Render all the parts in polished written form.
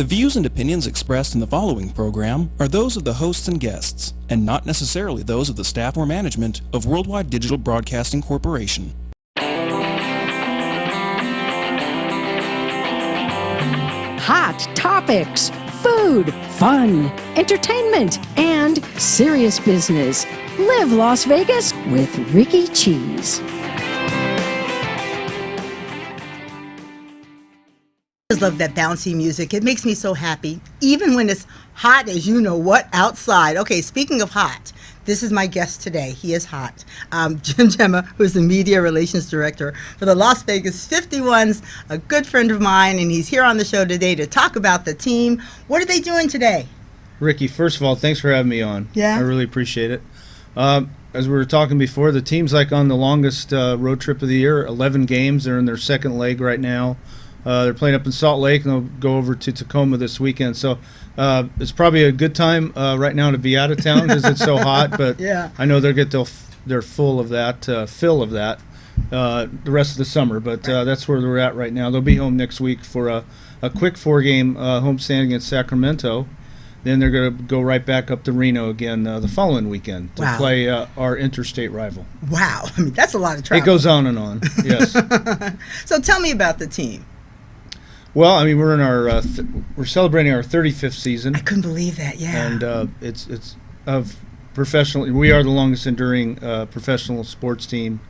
The views and opinions expressed in the following program are those of the hosts and guests, and not necessarily those of the staff or management of Worldwide Digital Broadcasting Corporation. Hot topics, food, fun, entertainment, and serious business. Live Las Vegas with Rikki Cheese. I love that bouncy music. It makes me so happy, even when it's hot as you know what outside. Okay, speaking of hot, this is my guest today. He is hot. Gemma, who's the Media Relations Director for the Las Vegas 51s, a good friend of mine, and he's here on the show today to talk about the team. What are they doing today? Rikki, first of all, thanks for having me on. Yeah. I really appreciate it. As we were talking before, the team's like on the longest road trip of the year, 11 games. They're in their second leg right now. They're playing up in Salt Lake, and they'll go over to Tacoma this weekend. So it's probably a good time right now to be out of town because it's so hot. But Yeah. I know they'll get their fill of that the rest of the summer. But that's where they're at right now. They'll be home next week for a quick 4-game homestand against Sacramento. Then they're going to go right back up to Reno again the following weekend to play our interstate rival. Wow, I mean, that's a lot of travel. It goes on and on, yes. So tell me about the team. Well, I mean, we're in our we're celebrating our 35th season. I couldn't believe that, yeah. And it's of professional. We are the longest enduring professional sports team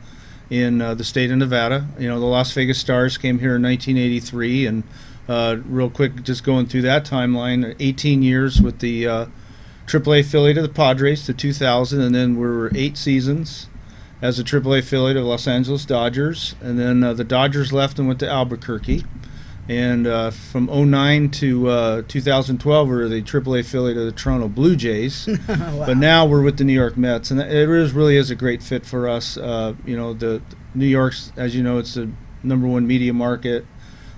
in the state of Nevada. You know, the Las Vegas Stars came here in 1983, and real quick, just going through that timeline, 18 years with the AAA affiliate of the Padres to 2000, and then we were 8 seasons as a AAA affiliate of Los Angeles Dodgers, and then the Dodgers left and went to Albuquerque. And from 2009 to 2012, we were the AAA affiliate of the Toronto Blue Jays. Wow. But now we're with the New York Mets, and it really is a great fit for us. You know, the New York's, as you know, it's the #1 media market.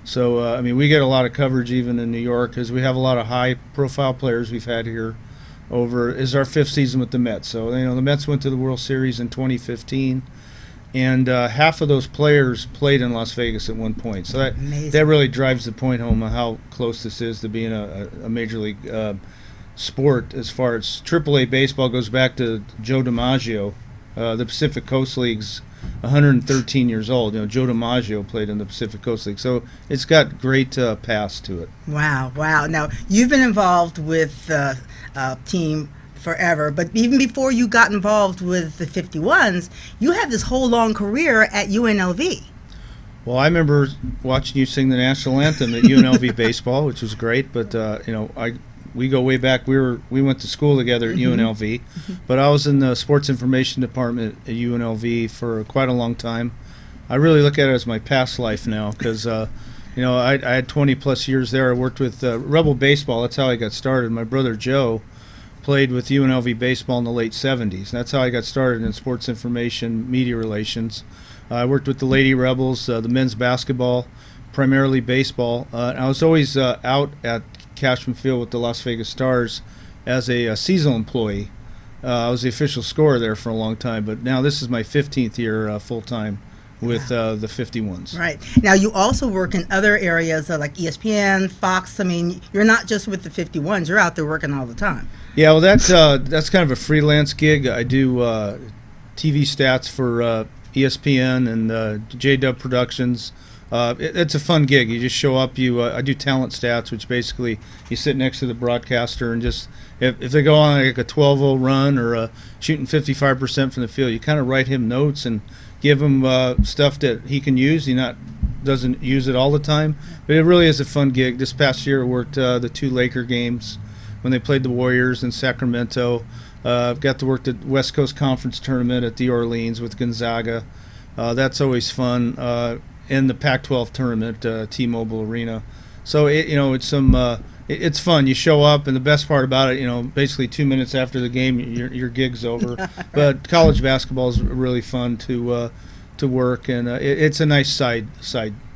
So, I mean, we get a lot of coverage even in New York because we have a lot of high-profile players we've had here. Is our 5th season with the Mets. So, you know, the Mets went to the World Series in 2015. And half of those players played in Las Vegas at one point. So that really drives the point home of how close this is to being a major league sport. As far as AAA baseball goes back to Joe DiMaggio, the Pacific Coast League's 113 years old. You know, Joe DiMaggio played in the Pacific Coast League. So it's got great past to it. Wow. Now, you've been involved with the team forever, but even before you got involved with the 51s, you had this whole long career at UNLV. Well, I remember watching you sing the national anthem at UNLV baseball, which was great. But you know, we go way back. We went to school together at UNLV, but I was in the sports information department at UNLV for quite a long time. I really look at it as my past life now because you know, I had 20 plus years there. I worked with Rebel Baseball. That's how I got started. My brother Joe played with UNLV baseball in the late 70s. That's how I got started in sports information, media relations. I worked with the Lady Rebels, the men's basketball, primarily baseball. I was always out at Cashman Field with the Las Vegas Stars as a seasonal employee. I was the official scorer there for a long time, but now this is my 15th year full-time with the 51s. Right. Now, you also work in other areas like ESPN, Fox. I mean, you're not just with the 51s. You're out there working all the time. Yeah, well, that's kind of a freelance gig. I do TV stats for ESPN and JW Productions. It's a fun gig. You just show up. I do talent stats, which basically you sit next to the broadcaster and just if they go on like a 12-0 run or shooting 55% from the field, you kind of write him notes and give him stuff that he can use. He doesn't use it all the time, but it really is a fun gig. This past year, I worked the 2 Laker games when they played the Warriors in Sacramento. Got to work the West Coast Conference tournament at the Orleans with Gonzaga. That's always fun. In the Pac-12 tournament, T-Mobile Arena. So it's fun. You show up, and the best part about it, you know, basically 2 minutes after the game, your gig's over. But college basketball is really fun to work, and it's a nice side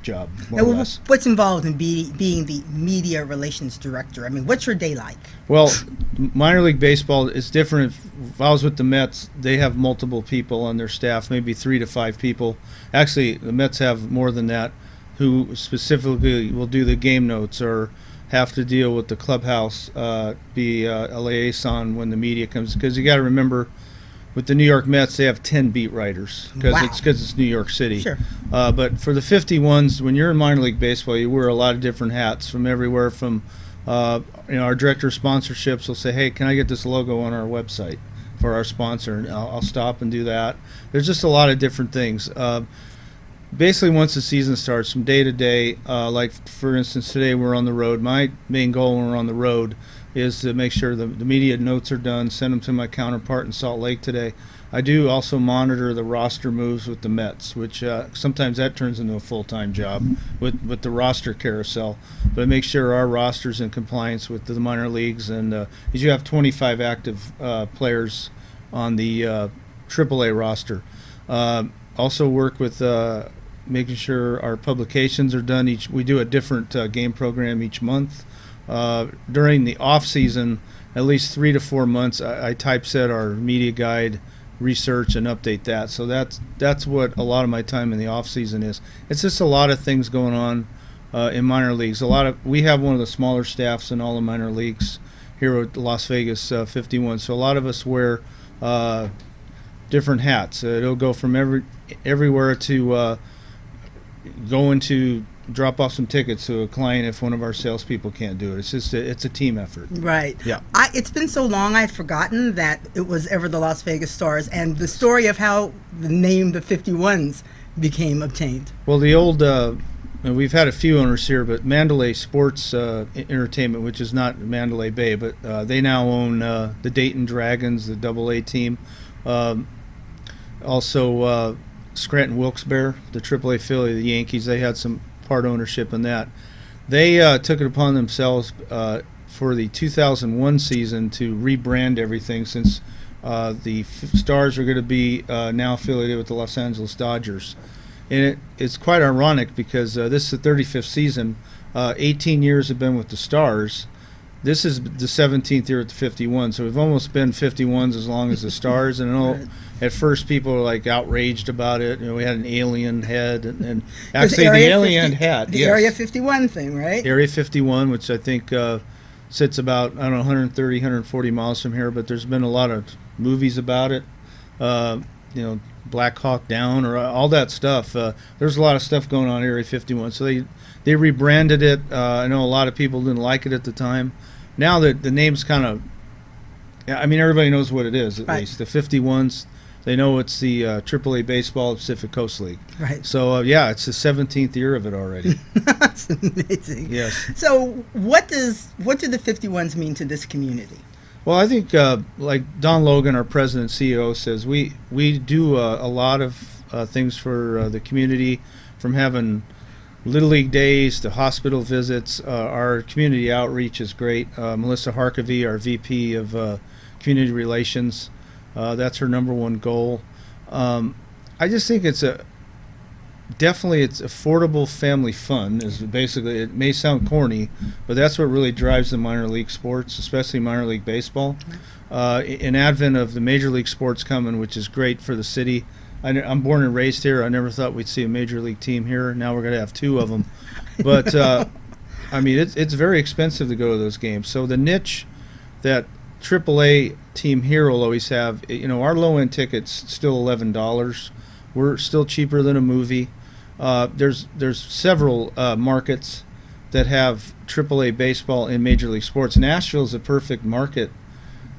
job, more or less. What's involved in being the media relations director? I mean, what's your day like? Well, minor league baseball is different. If I was with the Mets, they have multiple people on their staff, maybe 3 to 5 people. Actually, the Mets have more than that, who specifically will do the game notes or have to deal with the clubhouse, be a liaison when the media comes, because you got to remember, with the New York Mets, they have 10 beat writers because Wow. it's New York City. Sure. But for the 51s, when you're in minor league baseball, you wear a lot of different hats from everywhere. From our director of sponsorships will say, "Hey, can I get this logo on our website for our sponsor?" And I'll stop and do that. There's just a lot of different things. Basically, once the season starts, from day to day, like for instance, today we're on the road. My main goal when we're on the road is to make sure the media notes are done, send them to my counterpart in Salt Lake today. I do also monitor the roster moves with the Mets, which sometimes that turns into a full-time job with the roster carousel. But I make sure our roster's in compliance with the minor leagues, and because you have 25 active players on the AAA roster. Also work with making sure our publications are done. We do a different game program each month. During the off season, at least 3 to 4 months, I typeset our media guide, research, and update that. So that's what a lot of my time in the off season is. It's just a lot of things going on in minor leagues. We have one of the smaller staffs in all the minor leagues here at Las Vegas 51. So a lot of us wear different hats. It'll go from everywhere to going to drop off some tickets to a client if one of our salespeople can't do it. It's just it's a team effort. Right. Yeah. It's been so long I'd forgotten that it was ever the Las Vegas Stars, and the story of how the name the 51s became obtained. Well, the old we've had a few owners here, but Mandalay Sports Entertainment, which is not Mandalay Bay, but they now own the Dayton Dragons, the AA team. Also Scranton Wilkes-Barre, the AAA affiliate of the Yankees, they had some part ownership in that. They took it upon themselves for the 2001 season to rebrand everything, since the Stars are going to be now affiliated with the Los Angeles Dodgers. And it's quite ironic because this is the 35th season. 18 years have been with the Stars. This is the 17th year at the 51, so we've almost been 51s as long as the Stars. And I know at first people were like outraged about it. We had an alien head, and actually the alien hat. The Area 51 thing, right? Area 51, which I think sits about 130, 140 miles from here. But there's been a lot of movies about it. Black Hawk Down, or all that stuff. There's a lot of stuff going on in Area 51. So they rebranded it. I know a lot of people didn't like it at the time. Now that the name's kind of, everybody knows what it is, at least. The 51s, they know it's the AAA Baseball Pacific Coast League. Right. So, it's the 17th year of it already. That's amazing. Yes. So what do the 51s mean to this community? Well, I think, like Don Logan, our president and CEO, says, we do a lot of things for the community, from having Little League days to hospital visits. Our community outreach is great. Melissa Harkavy, our VP of Community Relations, that's her number one goal. I just think it's affordable family fun. Is basically, it may sound corny, but that's what really drives the minor league sports, especially minor league baseball. In advent of the major league sports coming, which is great for the city. I'm born and raised here. I never thought we'd see a major league team here. Now we're going to have 2 of them. But, it's very expensive to go to those games. So the niche that AAA team here will always have, our low-end ticket's still $11. We're still cheaper than a movie. There's several markets that have AAA baseball in major league sports. Nashville's a perfect market.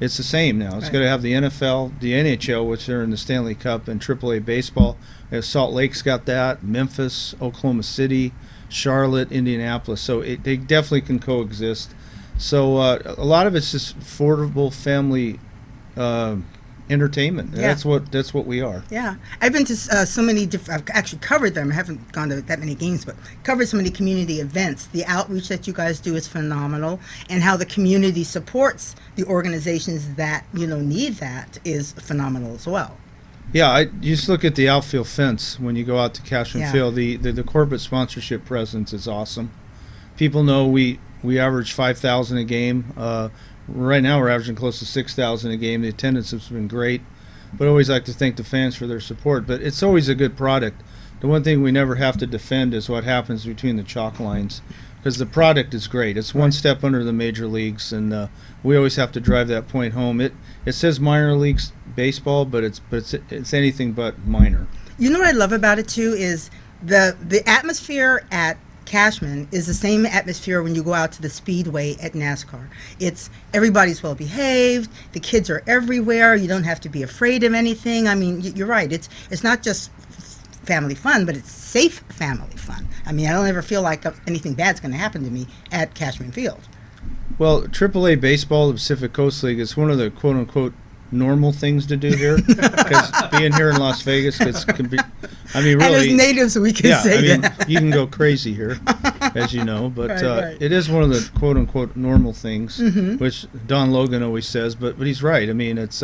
It's the same now. It's going to have the NFL, the NHL, which are in the Stanley Cup, and AAA baseball. Salt Lake's got that. Memphis, Oklahoma City, Charlotte, Indianapolis. So they definitely can coexist. So a lot of it's just affordable family entertainment. Yeah. That's what we are. Yeah, I've been to so many different. I've actually covered them. I haven't gone to that many games, but covered so many community events. The outreach that you guys do is phenomenal, and how the community supports the organizations that need that is phenomenal as well. Yeah, you just look at the outfield fence when you go out to Cashman Field. The corporate sponsorship presence is awesome. People know we average 5,000 a game. Right now we're averaging close to 6,000 a game. The attendance has been great, but I always like to thank the fans for their support. But it's always a good product. The one thing we never have to defend is what happens between the chalk lines. because the product is great. It's one step under the major leagues, and we always have to drive that point home. It says minor leagues baseball, but it's anything but minor. You know what I love about it too is the atmosphere at Cashman is the same atmosphere when you go out to the Speedway at NASCAR. It's everybody's well behaved. The kids are everywhere. You don't have to be afraid of anything. I mean, you're right. It's not just family fun, but it's safe family fun. I mean, I don't ever feel like anything bad's going to happen to me at Cashman Field. Well, AAA baseball, the Pacific Coast League, is one of the quote unquote normal things to do here, because being here in Las Vegas can be, I mean, really, and as natives we can say that. You can go crazy here, as you know, but right. It is one of the quote unquote normal things, which Don Logan always says, but he's right. I mean, it's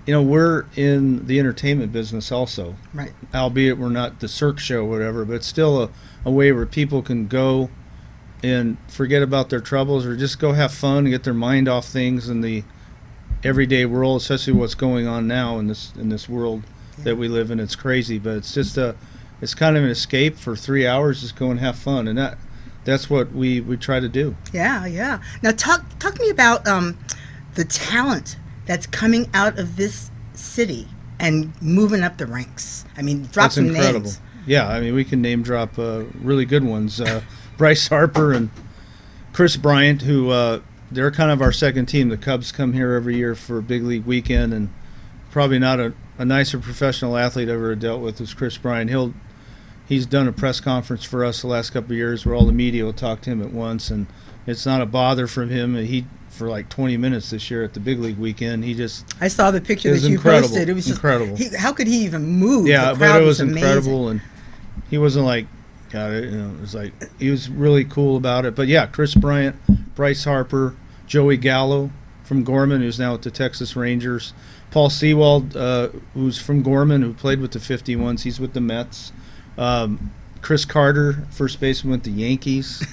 we're in the entertainment business also, right? Albeit we're not the Cirque show or whatever, but it's still a way where people can go and forget about their troubles, or just go have fun and get their mind off things in the everyday world, especially what's going on now in this world that we live in. It's crazy, but it's just it's kind of an escape for 3 hours. Just go and have fun, and that's what we try to do. Yeah. Now talk to me about the talent that's coming out of this city and moving up the ranks. I mean, drop some incredible names. Yeah, I mean, we can name drop really good ones. Bryce Harper and Chris Bryant, who they're kind of our second team. The Cubs come here every year for a big league weekend, and probably not a nicer professional athlete I've ever dealt with was Chris Bryant. He's done a press conference for us the last couple of years where all the media will talk to him at once, and it's not a bother from him. He for like 20 minutes this year at the big league weekend. I saw the picture that you incredible. posted. It was just incredible. How could he even move? Yeah, the crowd but it was amazing. incredible, and he wasn't like, it was like, he was really cool about it. But yeah, Chris Bryant, Bryce Harper, Joey Gallo from Gorman, who's now at the Texas Rangers, Paul Sewald, who's from Gorman, who played with the 51s. He's with the Mets. Chris Carter, first baseman with the Yankees.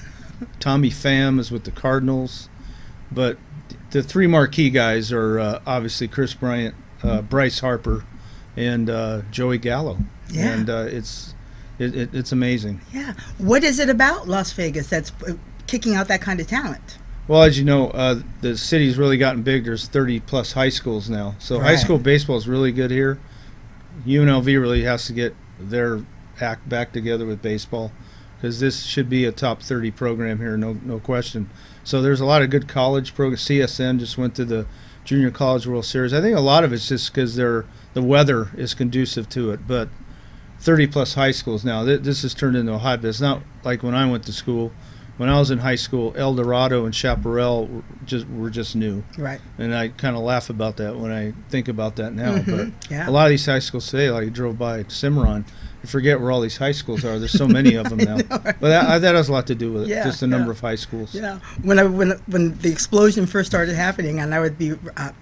Tommy Pham is with the Cardinals. But the three marquee guys are obviously Chris Bryant, Bryce Harper, and Joey Gallo. Yeah. And it's amazing. Yeah. What is it about Las Vegas that's kicking out that kind of talent? Well, as you know, the city's really gotten big. There's 30-plus high schools now. So high school baseball is really good here. UNLV really has to get their act back together with baseball, because this should be a top 30 program here, no question. So there's a lot of good college programs. CSN just went to the Junior College World Series. I think a lot of it's just because the weather is conducive to it. But 30-plus high schools now, this has turned into a hotbed. It's not like when I went to school. When I was in high school, El Dorado and Chaparral were just new. Right. And I kind of laugh about that when I think about that now. But a lot of these high schools today, like I drove by Cimarron, you forget where all these high schools are. There's so many of them now. But that has a lot to do with it, just the number of high schools. Yeah. When the explosion first started happening, and I would be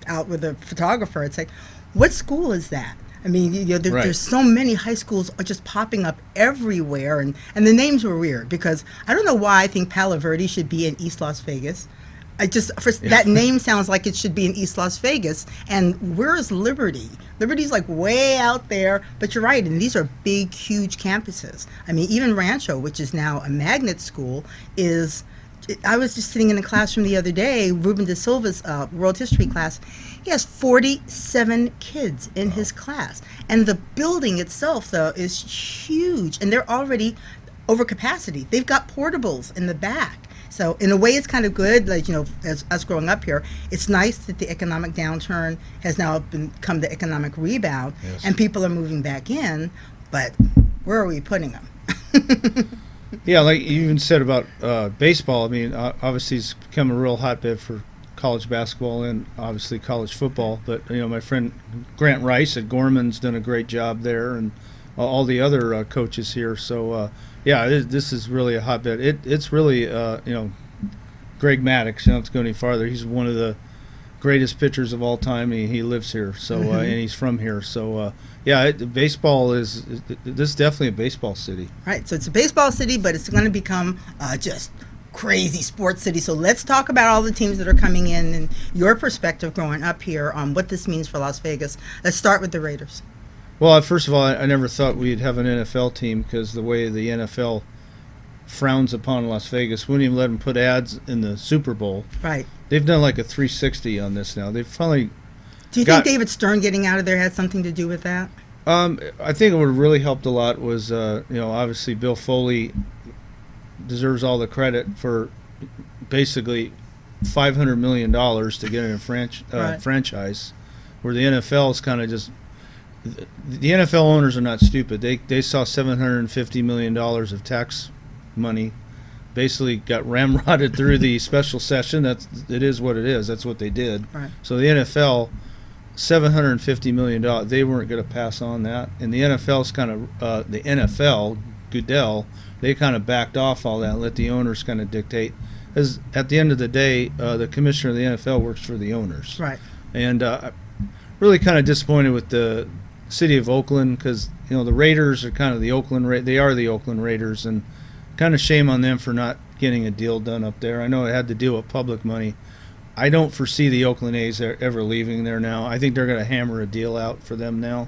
out with a photographer, it's like, what school is that? I mean, there's so many high schools are just popping up everywhere, and the names were weird, because I don't know why I think Palo Verde should be in East Las Vegas. That name sounds like it should be in East Las Vegas, and where's Liberty? Liberty's like way out there, but you're right, and these are big, huge campuses. I mean, even Rancho, which is now a magnet school, is. I was just sitting in a classroom the other day, Ruben De Silva's world history class. He has 47 kids in his class. And the building itself, though, is huge. And they're already over capacity. They've got portables in the back. So in a way, it's kind of good. Like, as us growing up here, it's nice that the economic downturn has now become the economic rebound. Yes. And people are moving back in. But where are we putting them? Yeah, like you even said about baseball. I mean, obviously it's become a real hotbed for college basketball and obviously college football. But my friend Grant Rice at Gorman's done a great job there, and all the other coaches here. So this is really a hotbed. It's really Greg Maddux. You don't have to go any farther. He's one of the greatest pitchers of all time. He lives here, so and he's from here. So baseball is this is definitely a baseball city. Right. So it's a baseball city, but it's going to become just crazy sports city. So let's talk about all the teams that are coming in and your perspective growing up here on what this means for Las Vegas. Let's start with the Raiders. Well, first of all, I never thought we'd have an NFL team, because the way the NFL frowns upon Las Vegas. Wouldn't even let them put ads in the Super Bowl. Right. They've done like a 360 on this now. They've finally. Do you think David Stern getting out of there had something to do with that? I think what really helped a lot was, obviously Bill Foley deserves all the credit for basically $500 million to get in a franchise, where the NFL is kind of just. The NFL owners are not stupid. They saw $750 million of tax money, basically got ramrodded through the special session. It is what it is. That's what they did. Right. So the NFL, $750 million, they weren't going to pass on that. And the NFL's kind of the NFL, Goodell, they kind of backed off all that and let the owners kind of dictate. As at the end of the day, the commissioner of the NFL works for the owners. Right. And really kind of disappointed with the city of Oakland, because the Raiders are kind of the Oakland they are the Oakland Raiders, and kind of shame on them for not getting a deal done up there. I know it had to deal with public money. I don't foresee the Oakland A's ever leaving there now. I think they're going to hammer a deal out for them now,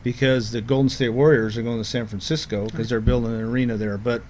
because the Golden State Warriors are going to San Francisco because they're building an arena there. But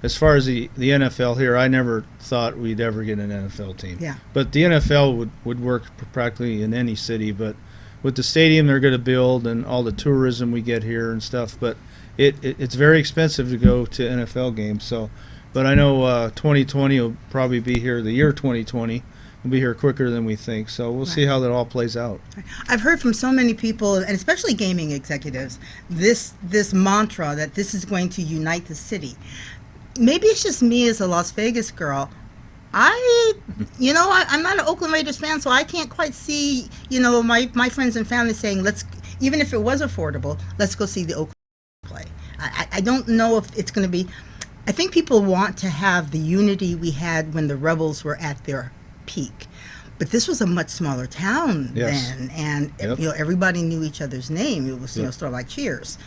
as far as the NFL here, I never thought we'd ever get an NFL team. Yeah. But the NFL would work practically in any city, but with the stadium they're going to build and all the tourism we get here and stuff, but it's very expensive to go to NFL games. So, but I know 2020 will probably be here. The year 2020 will be here quicker than we think. So we'll see how that all plays out. I've heard from so many people, and especially gaming executives, this mantra that this is going to unite the city. Maybe it's just me as a Las Vegas girl. I'm not an Oakland Raiders fan, so I can't quite see, my friends and family saying, even if it was affordable, let's go see the Oakland play. I don't know if it's going to be. I think people want to have the unity we had when the Rebels were at their peak. But this was a much smaller town then, and everybody knew each other's name. It was sort of like Cheers.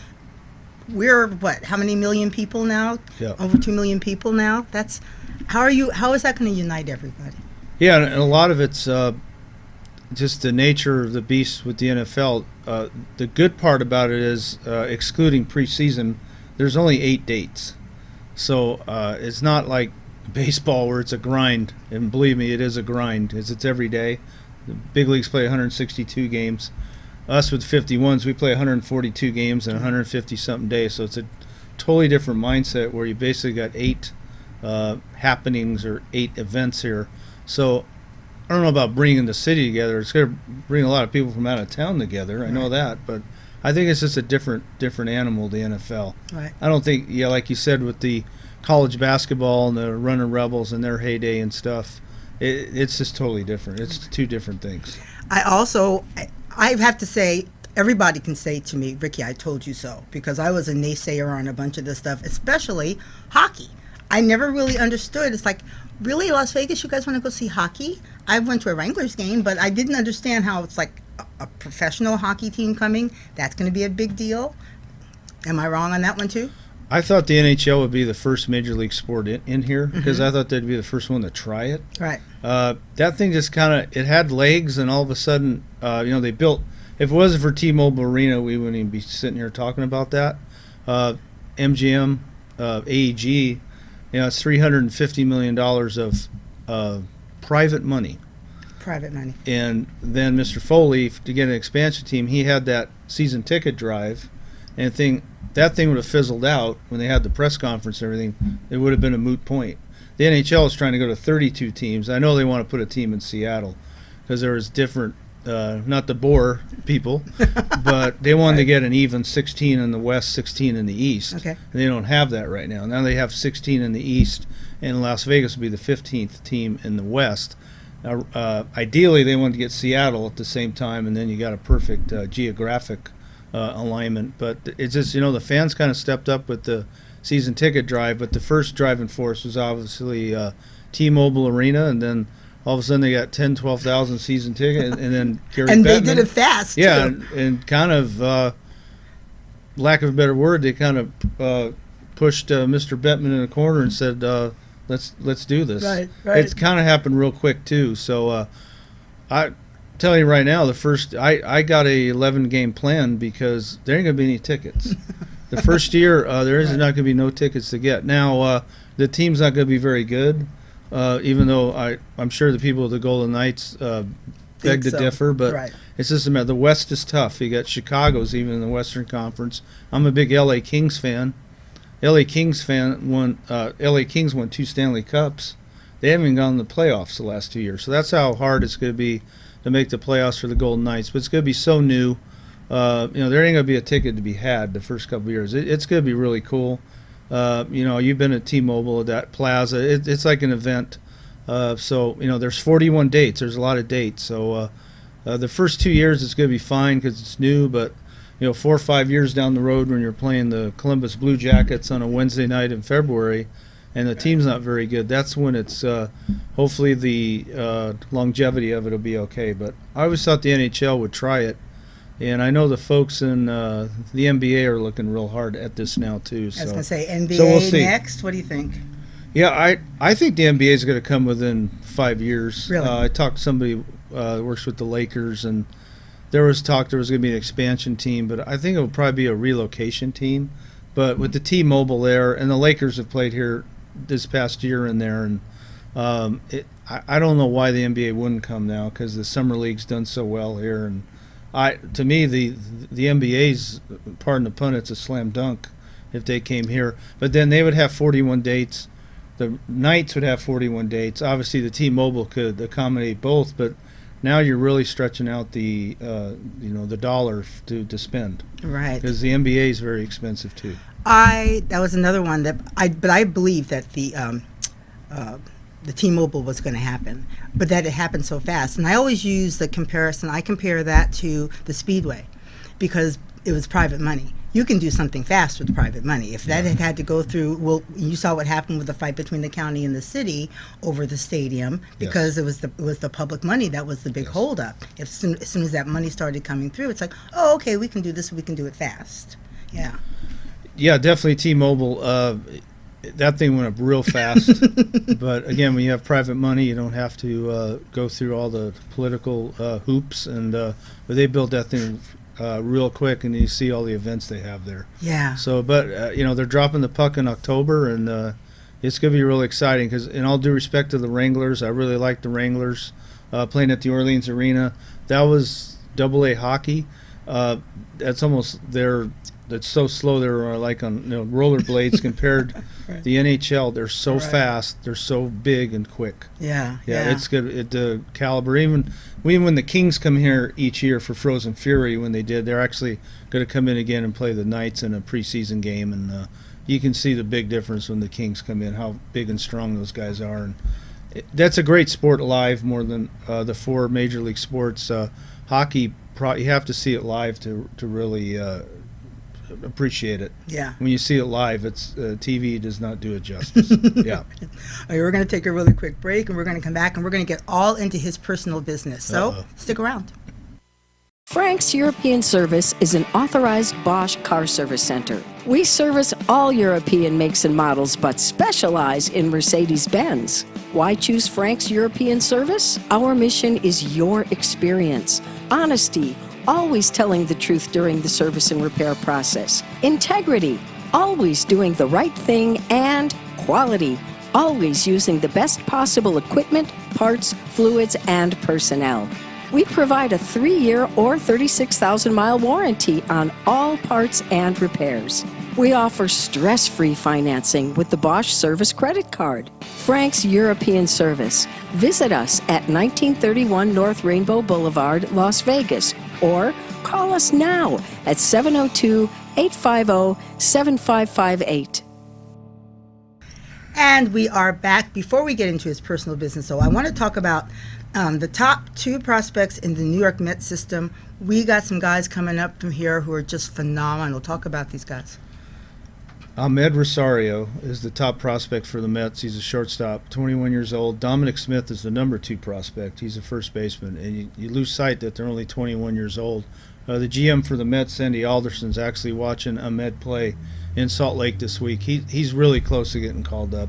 We're how many million people now? Yeah. Over 2 million people now. How is that going to unite everybody? Yeah, and a lot of it's just the nature of the beast with the NFL. The good part about it is, excluding preseason, there's only 8 dates. So it's not like baseball where it's a grind. And believe me, it is a grind. It's every day. The big leagues play 162 games. Us with 51s, we play 142 games in 150-something days. So it's a totally different mindset where you basically got 8 happenings or 8 events here. So I don't know about bringing the city together. It's going to bring a lot of people from out of town together. I know that, but I think it's just a different animal, the NFL. Right. I don't think, like you said, with the college basketball and the running Rebels and their heyday and stuff, it's just totally different. It's 2 different things. I have to say, everybody can say to me, Rikki, I told you so, because I was a naysayer on a bunch of this stuff, especially hockey. I never really understood. It's like, really, Las Vegas, you guys want to go see hockey? I went to a Wranglers game, but I didn't understand how it's like a professional hockey team coming. That's going to be a big deal. Am I wrong on that one, too? I thought the NHL would be the first major league sport in here, because I thought they'd be the first one to try it. Right. That thing just it had legs, and all of a sudden, they built. If it wasn't for T-Mobile Arena, we wouldn't even be sitting here talking about that. MGM, AEG, it's $350 million of private money. Private money. And then Mr. Foley, to get an expansion team, he had that season ticket drive, and that thing would have fizzled out when they had the press conference and everything. It would have been a moot point. The NHL is trying to go to 32 teams. I know they want to put a team in Seattle because there was different, not to bore people, but they wanted to get an even 16 in the West, 16 in the East. Okay. And they don't have that right now. Now they have 16 in the East, and Las Vegas will be the 15th team in the West. Ideally, they wanted to get Seattle at the same time, and then you got a perfect geographic alignment. But it's just, the fans kind of stepped up with the season ticket drive, but the first driving force was obviously T-Mobile Arena, and then all of a sudden they got 12,000 season tickets, and then Gary and Bettman, they did it fast, yeah, too. and kind of, lack of a better word, they kind of pushed Mr. Bettman in a corner and said, let's do this. Right. It's kind of happened real quick, too. So I tell you right now, I got a 11-game plan because there ain't going to be any tickets. The first year, there is not going to be no tickets to get. Now, the team's not going to be very good. Even though I'm sure the people of the Golden Knights beg to differ, but right. It's just a matter. The West is tough. You got Chicago's even in the Western Conference. I'm a big LA Kings fan. LA Kings won 2 Stanley Cups. They haven't even gone to the playoffs the last 2 years. So that's how hard it's going to be to make the playoffs for the Golden Knights. But it's going to be so new. There ain't going to be a ticket to be had the first couple of years. It's going to be really cool. You've been at T-Mobile at that plaza. It's like an event. There's 41 dates. There's a lot of dates. So the first 2 years it's going to be fine because it's new. But 4 or 5 years down the road when you're playing the Columbus Blue Jackets on a Wednesday night in February, and the team's not very good, that's when it's hopefully the longevity of it will be okay. But I always thought the NHL would try it. And I know the folks in the NBA are looking real hard at this now, too. So. I was going to say, NBA so we'll see. next? What do you think? Yeah, I think the NBA is going to come within 5 years. Really? I talked to somebody that works with the Lakers, and there was talk there was going to be an expansion team, but I think it will probably be a relocation team. But with the T-Mobile there, and the Lakers have played here this past year in there, and I don't know why the NBA wouldn't come now because the Summer League's done so well here, and to me, the NBA's, pardon the pun, it's a slam dunk if they came here. But then they would have 41 dates. The Knights would have 41 dates. Obviously, the T-Mobile could accommodate both, but now you're really stretching out the dollar to spend. Right. Because the NBA is very expensive too. That was another one but I believe that the T-Mobile was going to happen, but that it happened so fast. And I always use the comparison. I compare that to the Speedway because it was private money. You can do something fast with private money. If that had to go through, you saw what happened with the fight between the county and the city over the stadium because it was the public money that was the big holdup. As soon as that money started coming through, it's like, oh, okay, we can do this. We can do it fast. Yeah. Yeah, definitely T-Mobile. That thing went up real fast. But again, when you have private money, you don't have to go through all the political hoops. But they built that thing real quick, and you see all the events they have there. Yeah. So, but they're dropping the puck in October, and it's going to be really exciting because, in all due respect to the Wranglers, I really like the Wranglers playing at the Orleans Arena. That was AA hockey. That's almost that's so slow. They're like on rollerblades compared to the NHL. They're so fast. They're so big and quick. Yeah. It's good. The caliber. Even when the Kings come here each year for Frozen Fury, when they did, they're actually going to come in again and play the Knights in a preseason game, and you can see the big difference when the Kings come in, how big and strong those guys are. And that's a great sport live, more than the 4 major league sports. Hockey, you have to see it live to really appreciate it. Yeah. When you see it live, it's TV does not do it justice. Yeah. Okay, we're going to take a really quick break, and we're going to come back, and we're going to get all into his personal business. So stick around. Frank's European Service is an authorized Bosch car service center. We service all European makes and models, but specialize in Mercedes-Benz. Why choose Frank's European Service? Our mission is your experience, honesty, always telling the truth during the service and repair process, integrity, always doing the right thing, and quality, always using the best possible equipment, parts, fluids, and personnel. We provide a 3-year or 36,000-mile warranty on all parts and repairs. We offer stress-free financing with the Bosch Service Credit Card. Frank's European Service. Visit us at 1931 North Rainbow Boulevard, Las Vegas, or call us now at 702-850-7558. And we are back. Before we get into his personal business, though, I want to talk about the top 2 prospects in the New York Mets system. We got some guys coming up from here who are just phenomenal. Talk about these guys. Ahmed Rosario is the top prospect for the Mets. He's a shortstop, 21 years old. Dominic Smith is the number 2 prospect. He's a first baseman. And you lose sight that they're only 21 years old. The GM for the Mets, Sandy Alderson's actually watching Ahmed play in Salt Lake this week. He's really close to getting called up.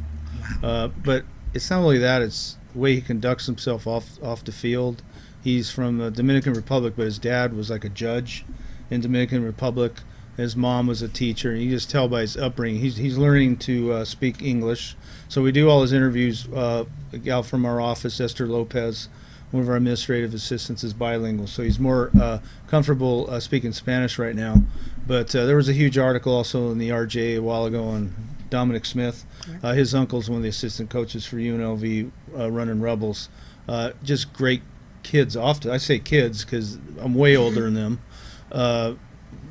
But it's not only that, it's the way he conducts himself off the field. He's from the Dominican Republic, but his dad was like a judge in Dominican Republic. His mom was a teacher, and you just tell by his upbringing he's learning to speak English. So we do all his interviews. A gal from our office, Esther Lopez, one of our administrative assistants, is bilingual, so he's more comfortable speaking Spanish right now. But there was a huge article also in the RJ a while ago on Dominic Smith. His uncle's one of the assistant coaches for UNLV running Rebels. Just great kids. Often I say kids because I'm way older than them.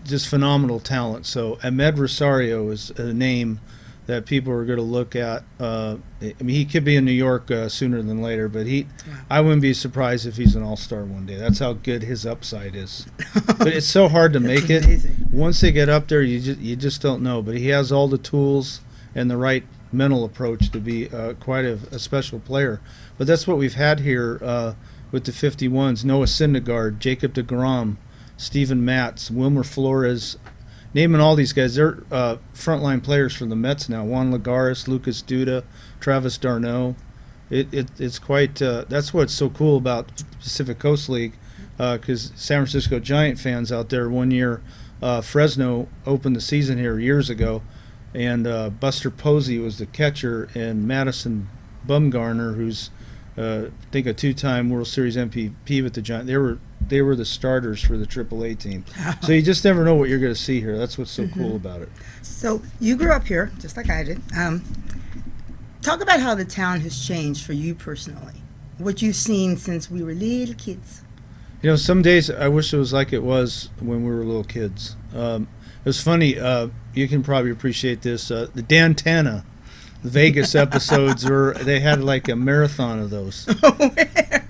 Just phenomenal talent. So Ahmed Rosario is a name that people are going to look at. I mean, he could be in New York sooner than later, but I wouldn't be surprised if he's an all-star one day. That's how good his upside is. But it's so hard to make it. Once they get up there, you just don't know. But he has all the tools and the right mental approach to be quite a special player. But that's what we've had here with the 51s. Noah Syndergaard, Jacob deGrom, Steven Matz, Wilmer Flores. Naming all these guys, they're frontline players for the Mets now. Juan Lagares, Lucas Duda, Travis d'Arnaud. It's quite. That's what's so cool about Pacific Coast League, because San Francisco Giant fans out there. One year, Fresno opened the season here years ago, and Buster Posey was the catcher, and Madison Bumgarner, who's I think a two-time World Series MVP with the Giants. They were the starters for the AAA team. So you just never know what you're going to see here. That's what's so cool about it. So you grew up here, just like I did. Talk about how the town has changed for you personally. What you've seen since we were little kids. You know, some days I wish it was like it was when we were little kids. It was funny. You can probably appreciate this. The Dan Tana Vegas episodes they had like a marathon of those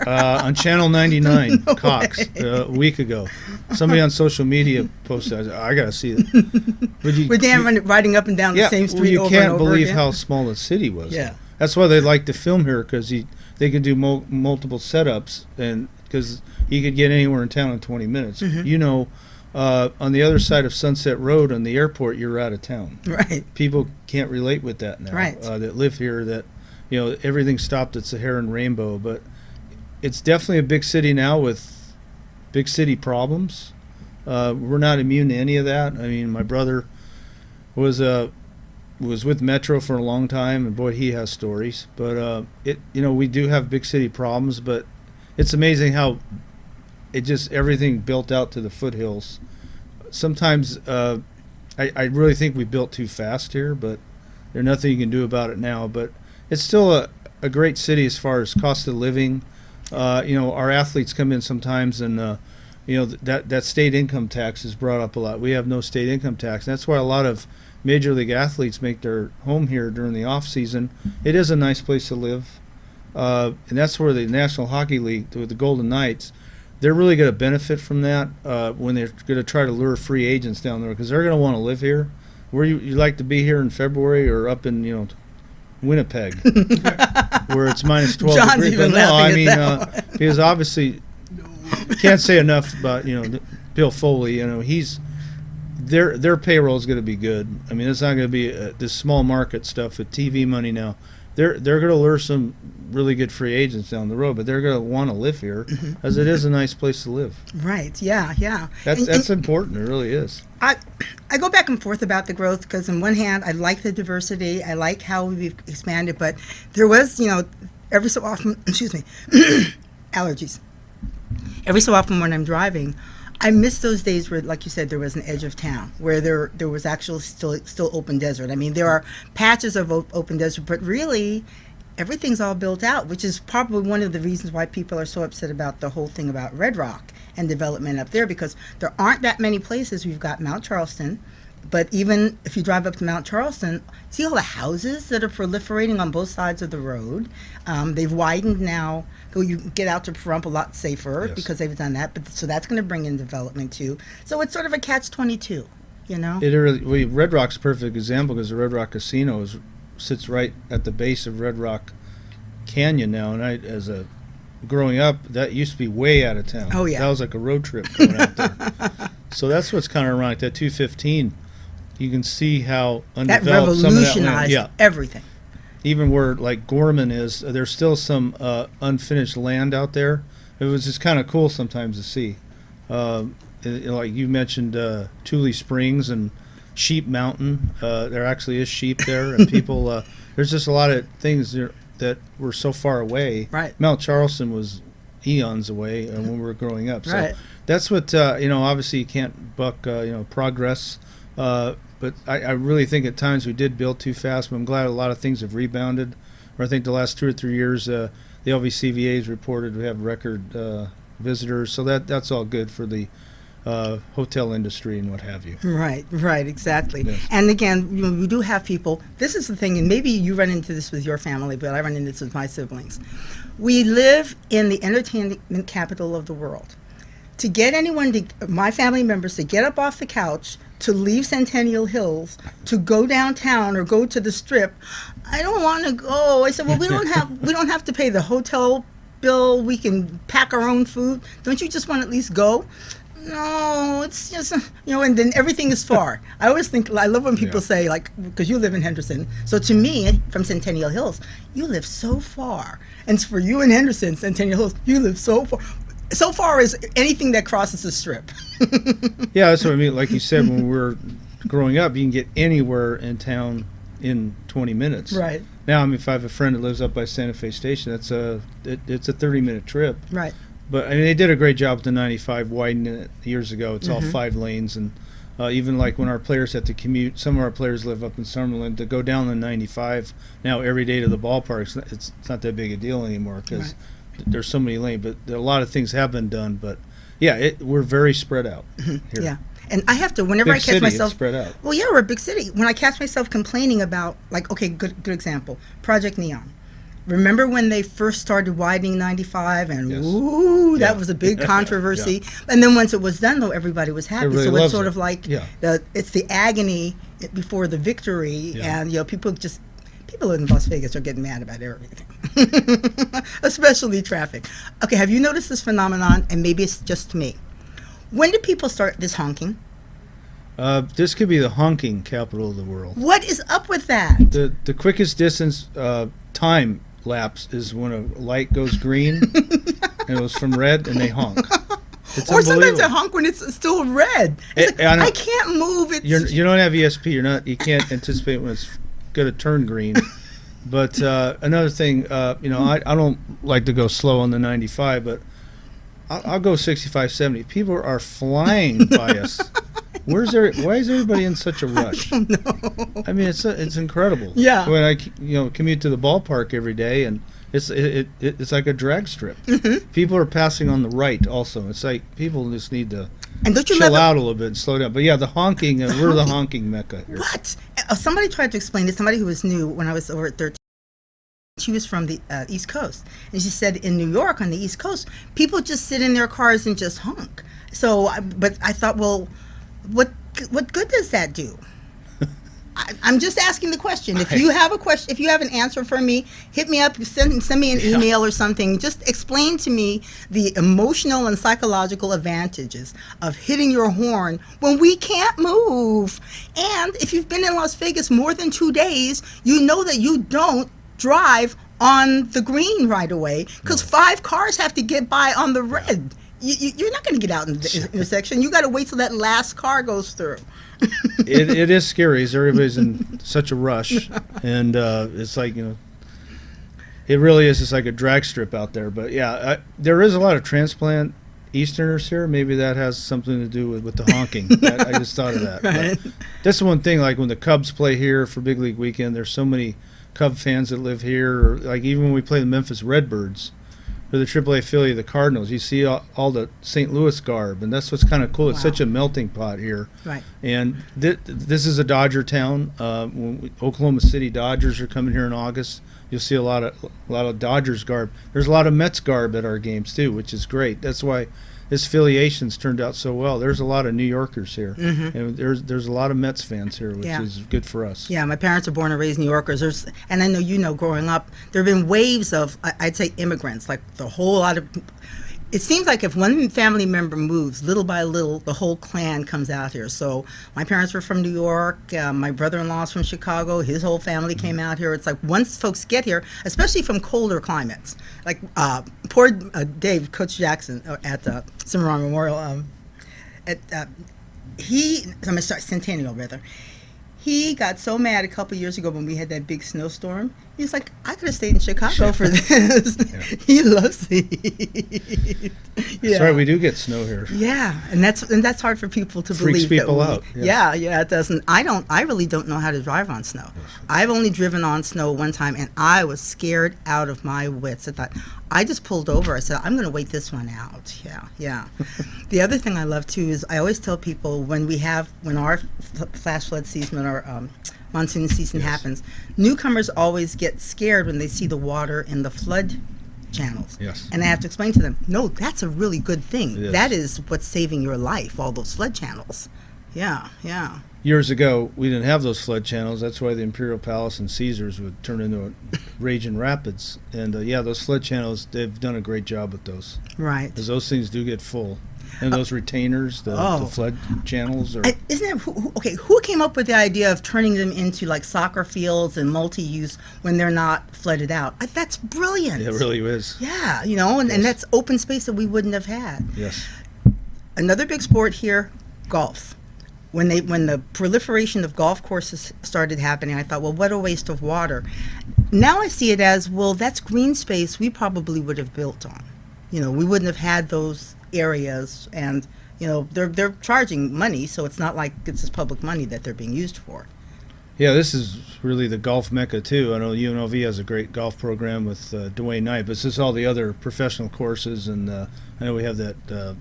on Channel 99 Cox a week ago. Somebody on social media posted, I gotta see it. With Dan riding up and down the same street over and over again. You can't believe how small the city was. Yeah, that's why they like to film here, because they can do multiple setups, and because you could get anywhere in town in 20 minutes. You know, on the other side of Sunset Road on the airport, you're out of town. Right. People can't relate with that now. Right. That live here, that, you know, everything stopped at Sahara and Rainbow. But it's definitely a big city now with big city problems. We're not immune to any of that. I mean, my brother was with Metro for a long time, and boy, he has stories. But we do have big city problems, but it's amazing how everything built out to the foothills. Sometimes I really think we built too fast here, but there's nothing you can do about it now. But it's still a great city as far as cost of living. Our athletes come in sometimes, and that state income tax is brought up a lot. We have no state income tax. That's why a lot of major league athletes make their home here during the off season. It is a nice place to live, and that's where the National Hockey League with the Golden Knights, they're really going to benefit from that when they're going to try to lure free agents down there, because they're going to want to live here. Where you like to be here in February, or up in Winnipeg, where it's minus 12 John's degrees. Even But no, I mean, because obviously, can't say enough about Bill Foley. Their payroll is going to be good. I mean, it's not going to be this small market stuff with TV money now. They're going to lure some really good free agents down the road, but they're going to want to live here, as it is a nice place to live. Right. Yeah. Yeah. That's important. It really is. I go back and forth about the growth, because on one hand, I like the diversity. I like how we've expanded, but there was, every so often, excuse me, allergies. Every so often when I'm driving, I miss those days where, like you said, there was an edge of town where there was actually still open desert. I mean, there are patches of open desert, but really everything's all built out, which is probably one of the reasons why people are so upset about the whole thing about Red Rock and development up there, because there aren't that many places. We've got Mount Charleston, but even if you drive up to Mount Charleston, see all the houses that are proliferating on both sides of the road. They've widened now. So you get out to Pahrump a lot safer, because they've done that. But so that's going to bring in development too. So it's sort of a catch-22, Red Rock's a perfect example, because the Red Rock Casino sits right at the base of Red Rock Canyon now. And growing up, that used to be way out of town. Oh yeah, that was like a road trip going out there. So that's what's kind of ironic. That 215, you can see how undeveloped that revolutionized some of that land, everything. Even where like Gorman is, there's still some unfinished land out there. It was just kind of cool sometimes to see. like you mentioned, Tule Springs and Sheep Mountain. There actually is sheep there, and people. There's just a lot of things there that were so far away. Right. Mount Charleston was eons away when we were growing up. So Right. that's what obviously you can't buck progress. But I really think at times we did build too fast. But I'm glad a lot of things have rebounded. Or I think the last 2 or 3 years, the LVCVA's reported we have record visitors. So that's all good for the hotel industry and what have you. Right, exactly. Yes. And again, we do have people, this is the thing, and maybe you run into this with your family, but I run into this with my siblings. We live in the entertainment capital of the world. To get my family members to get up off the couch, to leave Centennial Hills, to go downtown or go to the Strip, I don't want to go. I said, well, we don't have to pay the hotel bill. We can pack our own food. Don't you just want to at least go? No, it's just, and then everything is far. I always think, I love when people say, like, because you live in Henderson. So to me, from Centennial Hills, you live so far. And for you in Henderson, Centennial Hills, you live so far. So far as anything that crosses the Strip. Yeah, that's what I mean. Like you said, when we were growing up, you can get anywhere in town in 20 minutes. Right. Now, I mean, if I have a friend that lives up by Santa Fe Station, it's a 30-minute trip. Right. But I mean, they did a great job with the 95 widening it years ago. It's all 5 lanes, and even like when our players had to commute, some of our players live up in Summerlin, to go down the 95 now every day to the ballpark. It's not that big a deal anymore because there's so many lanes. But a lot of things have been done. But yeah, we're very spread out here. Yeah. And I have to, whenever Big I catch city, myself it's spread out. Well, yeah, we're a big city. When I catch myself complaining about, like, okay, good example, Project Neon. Remember when they first started widening 95 and that was a big controversy. And then once it was done, though, everybody was happy. Everybody so it's loves sort it. of like it's the agony before the victory, and people in Las Vegas are getting mad about everything, especially traffic. Okay, have you noticed this phenomenon? And maybe it's just me. When do people start this honking? This could be the honking capital of the world. What is up with that? The quickest distance time lapse is when a light goes green and it was from red and they honk. It's or sometimes they honk when it's still red. It's I can't move. You don't have ESP. You can't anticipate when it's going to turn green. But another thing, I don't like to go slow on the 95, but I'll go 65, 70. People are flying by us. Why is everybody in such a rush? I don't know. I mean, it's incredible. Yeah. When I commute to the ballpark every day, and it's like a drag strip. Mm-hmm. People are passing on the right also. It's like people just need to chill out a little bit and slow down. But yeah, the honking, we're the honking mecca here. What? Somebody tried to explain it. Somebody who was new when I was over at 13. She was from the East Coast, and she said in New York on the East Coast, people just sit in their cars and just honk. So, but I thought, well, what good does that do? I'm just asking the question. If you have a question, if you have an answer for me, hit me up, send me an email or something. Just explain to me the emotional and psychological advantages of hitting your horn when we can't move. And if you've been in Las Vegas more than 2 days, you know that you don't drive on the green right away because 5 cars have to get by on the red. You're not going to get out in the intersection. You got to wait till that last car goes through. It is scary as everybody's in such a rush, and it's like it really is just like a drag strip out there. But yeah, there is a lot of transplant Easterners here. Maybe that has something to do with the honking. I just thought of that. Right. But that's the one thing. Like when the Cubs play here for Big League Weekend, there's so many Cub fans that live here. Or like even when we play the Memphis Redbirds, or the AAA affiliate of the Cardinals, you see all the St. Louis garb, and that's what's kind of cool. It's such a melting pot here. Right. And this is a Dodger town. When Oklahoma City Dodgers are coming here in August, you'll see a lot of Dodgers garb. There's a lot of Mets garb at our games too, which is great. That's why this affiliation's turned out so well. There's a lot of New Yorkers here, and there's a lot of Mets fans here, which is good for us. Yeah, my parents are born and raised New Yorkers. And I know growing up, there have been waves of, I'd say, immigrants. Like the whole lot of, it seems like if one family member moves, little by little, the whole clan comes out here. So my parents were from New York. My brother-in-law's from Chicago. His whole family came out here. It's like once folks get here, especially from colder climates, like poor Dave, Coach Jackson at Cimarron Memorial, I'm going to start Centennial, rather. He got so mad a couple years ago when we had that big snowstorm. He's like, I could have stayed in Chicago for this. Yeah. He loves the heat. Yeah. That's right, we do get snow here. Yeah, and that's hard for people to believe. Freaks people out. Yes. Yeah, it doesn't. I really don't know how to drive on snow. I've only driven on snow one time, and I was scared out of my wits. I thought, I just pulled over. I said, I'm going to wait this one out. Yeah. The other thing I love too is I always tell people when our flash flood season, when our monsoon season happens, newcomers always get scared when they see the water in the flood channels. Yes. And I have to explain to them, no, that's a really good thing. It is. That is what's saving your life, all those flood channels. Yeah. Years ago, we didn't have those flood channels. That's why the Imperial Palace and Caesars would turn into a raging rapids. And those flood channels, they've done a great job with those. Right. Because those things do get full. And those retainers, the flood channels are... Isn't it... who came up with the idea of turning them into like soccer fields and multi-use when they're not flooded out? That's brilliant. It really is. Yeah, and that's open space that we wouldn't have had. Yes. Another big sport here, golf. When the proliferation of golf courses started happening, I thought, well, what a waste of water. Now I see it as, well, that's green space we probably would have built on. We wouldn't have had those areas, and they're charging money, so it's not like it's just public money that they're being used for. Yeah, this is really the golf mecca too. I know UNLV has a great golf program with Dwayne Knight, but it's just all the other professional courses, and I know we have that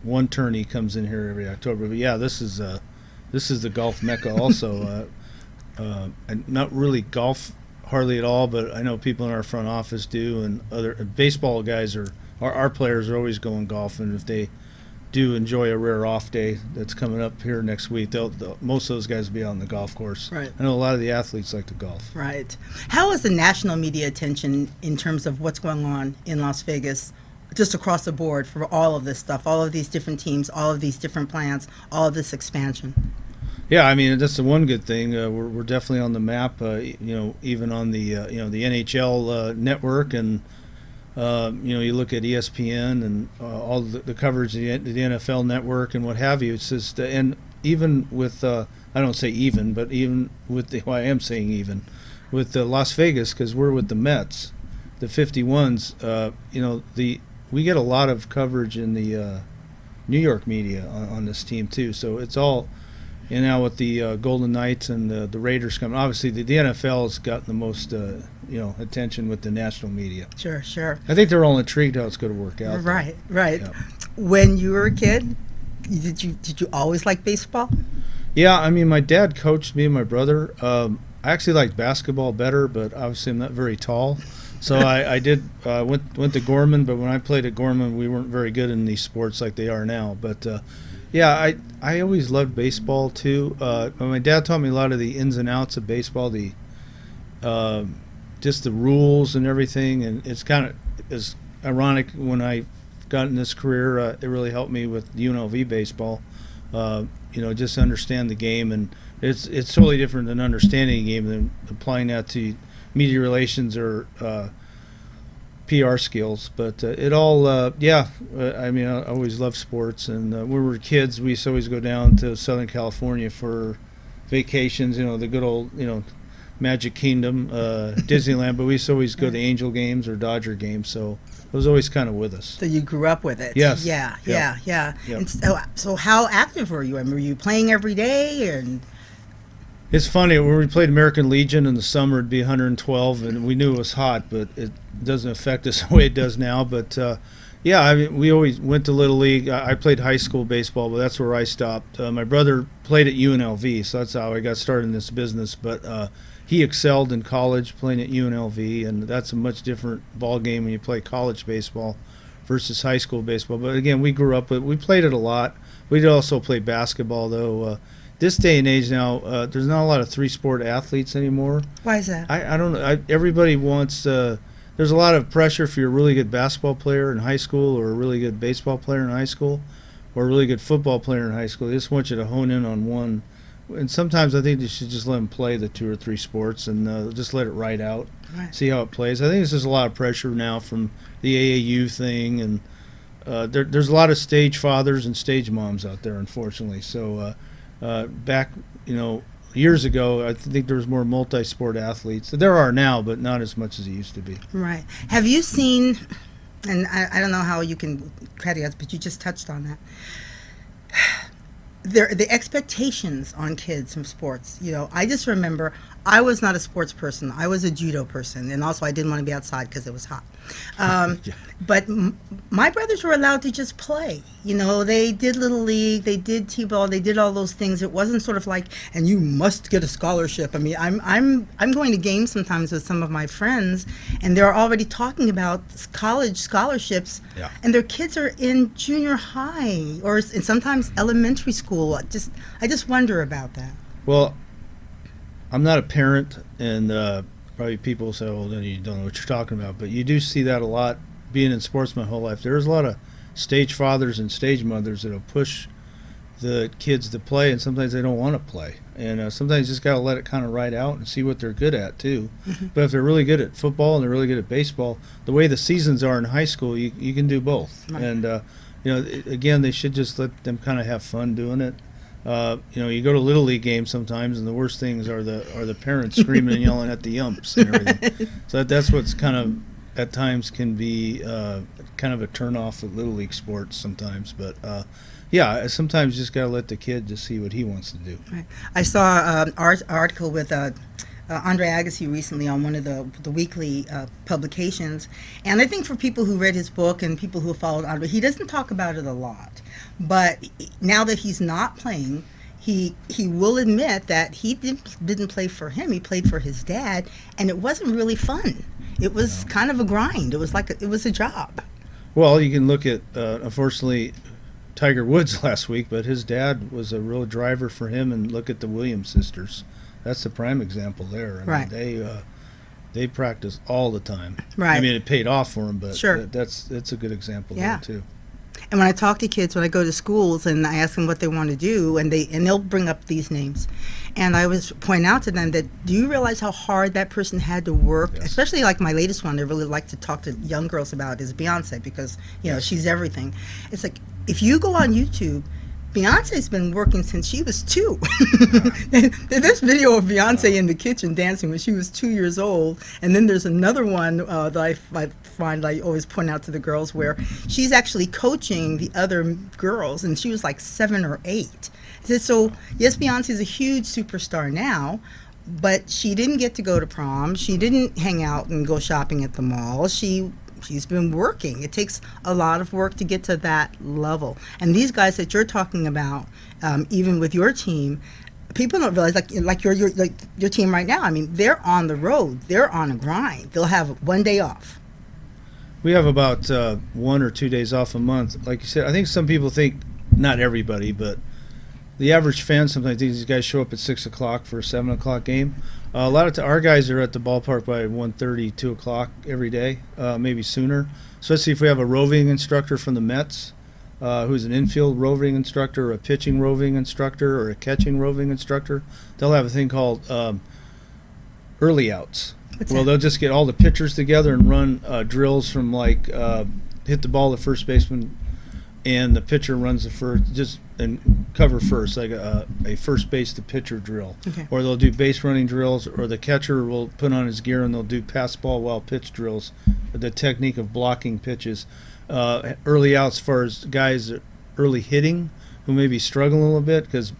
one tourney comes in here every October. But yeah, this is the golf mecca also. And not really golf hardly at all, but I know people in our front office do, and other baseball guys our players are always going golfing. If they do enjoy a rare off day that's coming up here next week, most of those guys will be on the golf course. Right. I know a lot of the athletes like to golf. Right. How is the national media attention in terms of what's going on in Las Vegas, just across the board for all of this stuff, all of these different teams, all of these different plans, all of this expansion? Yeah, I mean, that's the one good thing. We're definitely on the map. Even on the the NHL network, and you look at ESPN and all the coverage of the NFL network and what have you. It's just, and even with I don't say even, but even with I am saying even with Las Vegas, because we're with the Mets, the 51s. We get a lot of coverage in the New York media on this team too. So it's all. And now with the Golden Knights and the Raiders coming, obviously the NFL has gotten the most attention with the national media. Sure. I think they're all intrigued how it's going to work out. Right. Yeah. When you were a kid, did you always like baseball? Yeah, I mean, my dad coached me and my brother. I actually liked basketball better, but obviously I'm not very tall. So I went to Gorman, but when I played at Gorman, we weren't very good in these sports like they are now. But yeah, I always loved baseball too. My dad taught me a lot of the ins and outs of baseball, the just the rules and everything. And it's kind of ironic when I got in this career. It really helped me with UNLV baseball. Just understand the game, and it's totally different than understanding the game than applying that to media relations or PR skills. But it all, I mean, I always loved sports, and when we were kids, we used to always go down to Southern California for vacations, the good old, Magic Kingdom, Disneyland, but we used to always go to Angel games or Dodger games, so it was always kind of with us. So you grew up with it? Yes. Yeah. Yep. And so how active were you? I mean, were you playing every day? And it's funny, when we played American Legion in the summer, it'd be 112, and we knew it was hot, but it doesn't affect us the way it does now. But I mean, we always went to Little League. I played high school baseball, but that's where I stopped. My brother played at UNLV, so that's how I got started in this business. But he excelled in college playing at UNLV, and that's a much different ball game when you play college baseball versus high school baseball. But again, we grew up with, we played it a lot. We did also play basketball, though. This day and age now, there's not a lot of three-sport athletes anymore. why is that? I don't know. Everybody wants. There's a lot of pressure if you're a really good basketball player in high school, or a really good baseball player in high school, or a really good football player in high school. They just want you to hone in on one. And sometimes I think you should just let them play the 2 or 3 sports and just let it ride out, Right. see how it plays. I think there's just a lot of pressure now from the AAU thing and there's a lot of stage fathers and stage moms out there, unfortunately. So back, years ago, I think there was more multi-sport athletes. There are now, but not as much as it used to be. Right. Have you seen, and I don't know how you can credit us, but you just touched on that. The expectations on kids from sports. I just remember I was not a sports person. I was a judo person, and also I didn't want to be outside because it was hot. But my brothers were allowed to just play. They did Little League, they did T-ball, they did all those things. It wasn't sort of like, and you must get a scholarship. I mean, I'm going to games sometimes with some of my friends, and they're already talking about college scholarships, and their kids are in junior high or in sometimes elementary school. I just wonder about that. Well, I'm not a parent, and probably people say, "Well, then you don't know what you're talking about." But you do see that a lot. Being in sports my whole life, there's a lot of stage fathers and stage mothers that'll push the kids to play, and sometimes they don't want to play. And sometimes you just got to let it kind of ride out and see what they're good at too. But if they're really good at football and they're really good at baseball, the way the seasons are in high school, you can do both. Right. And again, they should just let them kind of have fun doing it. You go to Little League games sometimes, and the worst things are the parents screaming and yelling at the umps and everything. So that's what's kind of at times can be kind of a turnoff with Little League sports sometimes. But sometimes you just got to let the kid just see what he wants to do. Right. I saw an article with Andre Agassi recently on one of the weekly publications, and I think for people who read his book and people who followed Andre, he doesn't talk about it a lot. But now that he's not playing, he will admit that he didn't play for him. He played for his dad, and it wasn't really fun. It was kind of a grind. It was it was a job. Well, you can look at unfortunately Tiger Woods last week, but his dad was a real driver for him, and look at the Williams sisters. That's the prime example there. I mean, they practice all the time. Right. I mean, it paid off for them, but sure. That's a good example there too. And when I talk to kids, when I go to schools and I ask them what they want to do, and they'll bring up these names, and I always point out to them that, do you realize how hard that person had to work? Yes. Especially like my latest one, I really like to talk to young girls about is Beyonce, because she's everything. It's like, if you go on YouTube, Beyonce's been working since she was 2. There's video of Beyonce in the kitchen dancing when she was 2 years old, and then there's another one that I find I always point out to the girls where she's actually coaching the other girls, and she was like 7 or 8. So yes, Beyonce's a huge superstar now, but she didn't get to go to prom. She didn't hang out and go shopping at the mall. She's been working. It takes a lot of work to get to that level. And these guys that you're talking about, even with your team, people don't realize, like your team right now. I mean, they're on the road. They're on a grind. They'll have one day off. We have about 1 or 2 days off a month. Like you said, I think some people think, not everybody, but the average fan sometimes thinks these guys show up at 6 o'clock for a 7 o'clock game. A lot of our guys are at the ballpark by 1:30, 2 o'clock every day, maybe sooner. Especially if we have a roving instructor from the Mets, who's an infield roving instructor, or a pitching roving instructor, or a catching roving instructor. They'll have a thing called early outs. They'll just get all the pitchers together and run drills from hit the ball to first baseman, and the pitcher runs the first, and cover first, like a first base to pitcher drill. Okay. Or they'll do base running drills, or the catcher will put on his gear and they'll do pass ball while pitch drills, the technique of blocking pitches. Early outs, as far as guys early hitting who may be struggling a little bit, because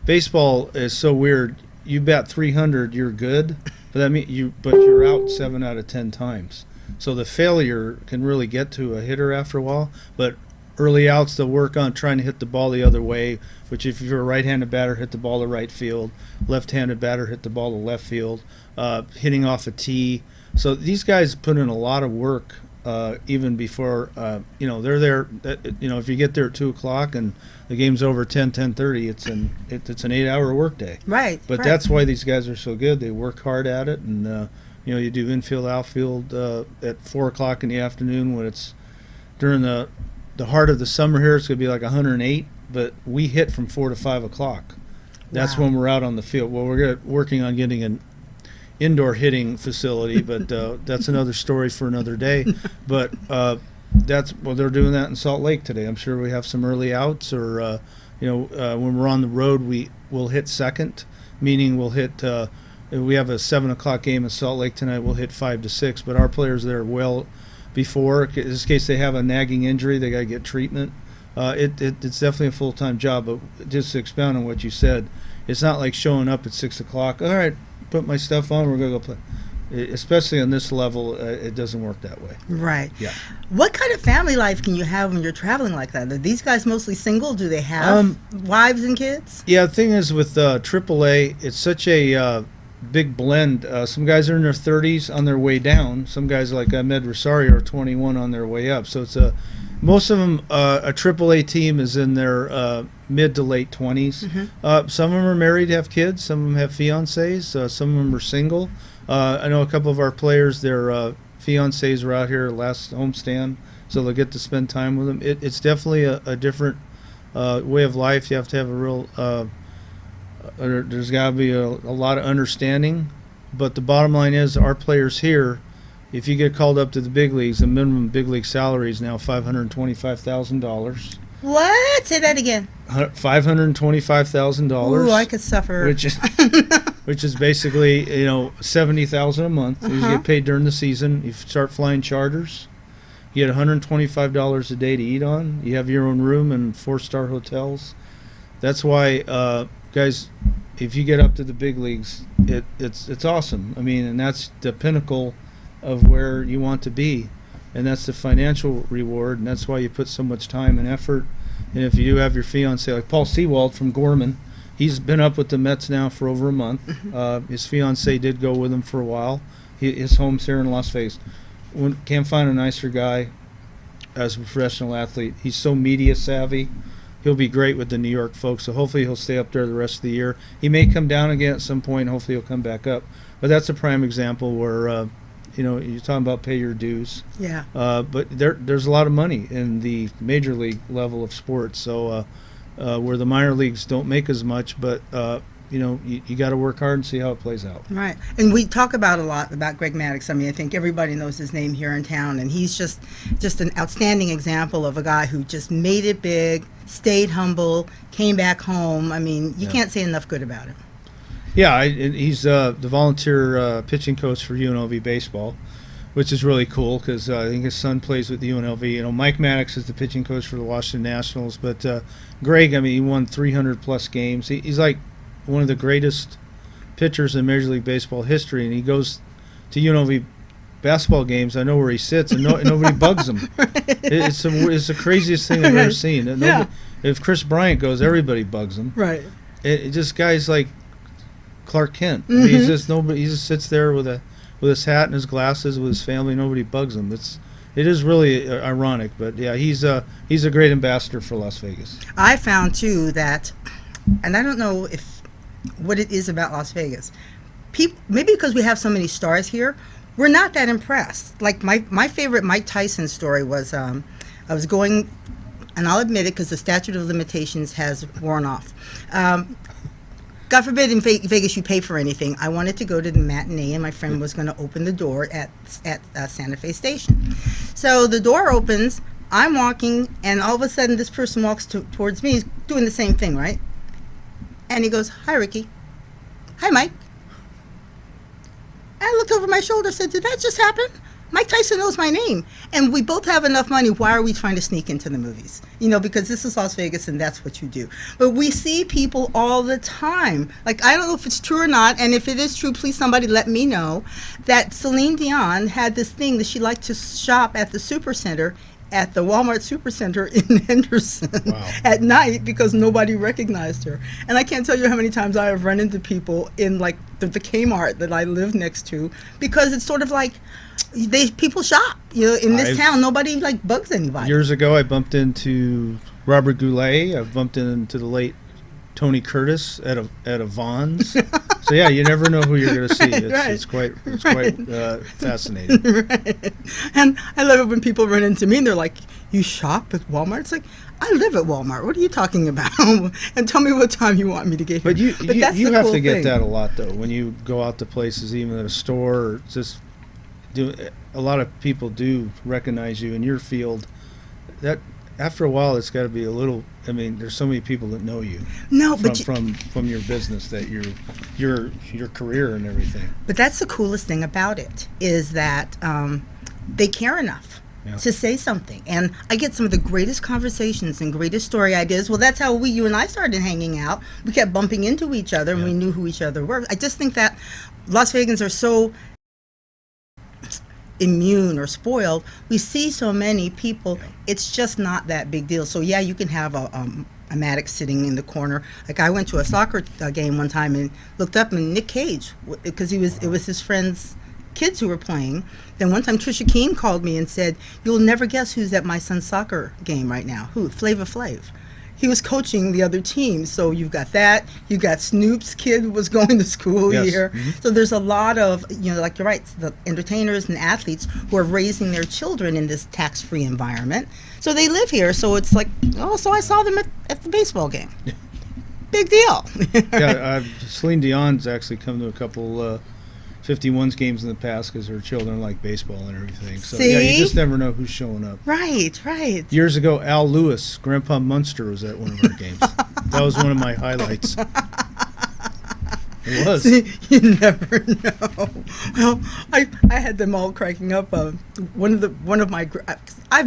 baseball is so weird. You bat 300, you're good, but you're out 7 out of 10 times. So the failure can really get to a hitter after a while, but early outs, they'll work on trying to hit the ball the other way, which if you're a right-handed batter, hit the ball to right field. Left-handed batter, hit the ball to left field. Hitting off a tee. So these guys put in a lot of work even before, they're there. If you get there at 2 o'clock and the game's over 10:30, it's an 8-hour workday. Right. But that's why these guys are so good. They work hard at it, and you do infield, outfield at 4 o'clock in the afternoon when it's during the heart of the summer here. It's going to be like 108, but we hit from 4 to 5 o'clock. That's when we're out on the field. Well, we're working on getting an indoor hitting facility, but that's another story for another day. But they're doing that in Salt Lake today. I'm sure we have some early outs, or when we're on the road, we'll hit second, meaning we'll hit. We have a 7:00 game in Salt Lake tonight. We'll hit 5 to 6, but our players there well before, in this case they have a nagging injury, they got to get treatment. It's definitely a full-time job. But just to expound on what you said, it's not like showing up at 6:00. All right, put my stuff on. We're gonna go play. Especially on this level, it doesn't work that way. Right. Yeah. What kind of family life can you have when you're traveling like that? Are these guys mostly single? Do they have wives and kids? Yeah, the thing is with AAA, it's such a big blend. Some guys are in their 30s on their way down. Some guys like Ahmed Rosario are 21 on their way up. So it's most of them, a AAA team is in their mid to late 20s. Mm-hmm. Some of them are married, have kids. Some of them have fiancés. Some of them are single. I know a couple of our players, their fiancés were out here last homestand, so they'll get to spend time with them. It's definitely a different way of life. You have to have a real there's got to be a lot of understanding, but the bottom line is our players here, if you get called up to the big leagues, the minimum big league salary is now $525,000. What? Say that again. $525,000. Ooh, I could suffer. Which is basically $70,000 a month. You get paid during the season. You start flying charters. You get $125 a day to eat on. You have your own room in 4-star hotels. That's why, guys, if you get up to the big leagues, it's awesome. I mean, and that's the pinnacle of where you want to be, and that's the financial reward, and that's why you put so much time and effort. And if you do have your fiance, like Paul Sewald from Gorman, he's been up with the Mets now for over a month. His fiance did go with him for a while. His home's here in Las Vegas. Can't find a nicer guy as a professional athlete. He's so media savvy. He'll be great with the New York folks, so hopefully he'll stay up there the rest of the year. He may come down again at some point. Hopefully he'll come back up. But that's a prime example where, you're talking about pay your dues. Yeah. But there's a lot of money in the major league level of sports. So where the minor leagues don't make as much, but you got to work hard and see how it plays out. Right. And we talk a lot about Greg Maddux. I mean, I think everybody knows his name here in town, and he's just an outstanding example of a guy who just made it big, stayed humble, came back home. I mean, you can't say enough good about him. Yeah, he's the volunteer pitching coach for UNLV baseball, which is really cool because I think his son plays with the UNLV. Mike Maddux is the pitching coach for the Washington Nationals, but Greg, I mean, he won 300-plus games. He's like one of the greatest pitchers in Major League Baseball history, and he goes to UNLV basketball games. I know where he sits, and nobody bugs him. It's the craziest thing I've ever seen. If Chris Bryant goes, everybody bugs him. Right. It just guys like Clark Kent. I mean, he's just nobody. He just sits there with his hat and his glasses with his family. Nobody bugs him. It is really ironic, but yeah, he's a great ambassador for Las Vegas. I found too that, and I don't know what it is about Las Vegas. Maybe because we have so many stars here, we're not that impressed. Like my favorite Mike Tyson story was I was going, and I'll admit it because the statute of limitations has worn off. God forbid in Vegas you pay for anything. I wanted to go to the matinee, and my friend was going to open the door at Santa Fe Station. So the door opens, I'm walking, and all of a sudden this person walks towards me. He's doing the same thing, right? And he goes, "Hi, Rikki." "Hi, Mike." And I looked over my shoulder and said, "Did that just happen? Mike Tyson knows my name. And we both have enough money. Why are we trying to sneak into the movies? Because this is Las Vegas and that's what you do." But we see people all the time. Like, I don't know if it's true or not. And if it is true, please somebody let me know that Celine Dion had this thing that she liked to shop at the Supercenter, at the Walmart Supercenter in Henderson at night because nobody recognized her. And I can't tell you how many times I have run into people in like the Kmart that I live next to, because it's sort of like people shop. In this town, nobody like bugs anybody. Years ago, I bumped into Robert Goulet. I've bumped into the late Tony Curtis at a Vons. So yeah, you never know who you're going to see. It's quite fascinating. Right. And I love it when people run into me and they're like, "You shop at Walmart?" It's like, I live at Walmart. What are you talking about? And tell me what time you want me to get here. But you have to get that a lot though when you go out to places, even at a store. Or just a lot of people do recognize you in your field. That after a while, it's got to be a little. I mean, there's so many people that know you. No, from your business, that your career and everything. But that's the coolest thing about it, is that they care enough to say something. And I get some of the greatest conversations and greatest story ideas. Well, that's how you and I started hanging out. We kept bumping into each other, and we knew who each other were. I just think that Las Vegans are so immune or spoiled. We see so many people, it's just not that big deal. So you can have a Maddox sitting in the corner. Like, I went to a soccer game one time and looked up, and Nick Cage, because it was his friends' kids who were playing. Then one time Trisha Keene called me and said, "You'll never guess who's at my son's soccer game right now." Who? Flavor Flav. He was coaching the other team. So you've got that. You got Snoop's kid who was going to school here. Mm-hmm. So there's a lot of, like you're right, the entertainers and athletes who are raising their children in this tax-free environment. So they live here. So it's like, so I saw them at the baseball game. Big deal. Celine Dion's actually come to a couple 51's games in the past because her children like baseball and everything. So you just never know who's showing up. Right. Years ago, Al Lewis, Grandpa Munster, was at one of our games. That was one of my highlights. It was. See, you never know. Well, I had them all cracking up. I've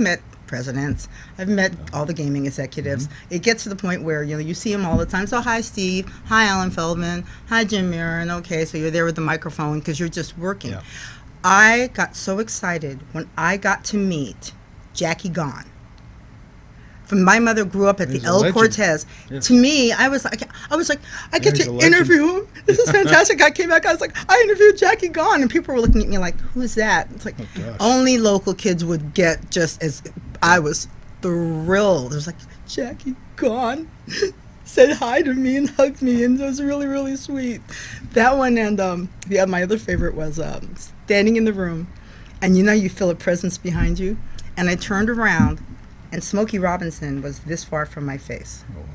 met presidents. I've met all the gaming executives. Mm-hmm. It gets to the point where you see them all the time. So hi Steve, hi Alan Feldman, hi Jim Mirren. Okay, so you're there with the microphone because you're just working. Yeah. I got so excited when I got to meet Jackie Gone. My mother grew up at the El Cortez. Yes. To me, I was like, I get to interview him. This is fantastic. I came back, I was like, I interviewed Jackie Gone, and people were looking at me like, who's that? It's like, only local kids would get just as. I was thrilled. It was like, Jackie Gone said hi to me and hugged me, and it was really, really sweet. That one, and my other favorite was standing in the room, and you feel a presence behind you, and I turned around, and Smokey Robinson was this far from my face. Oh, wow.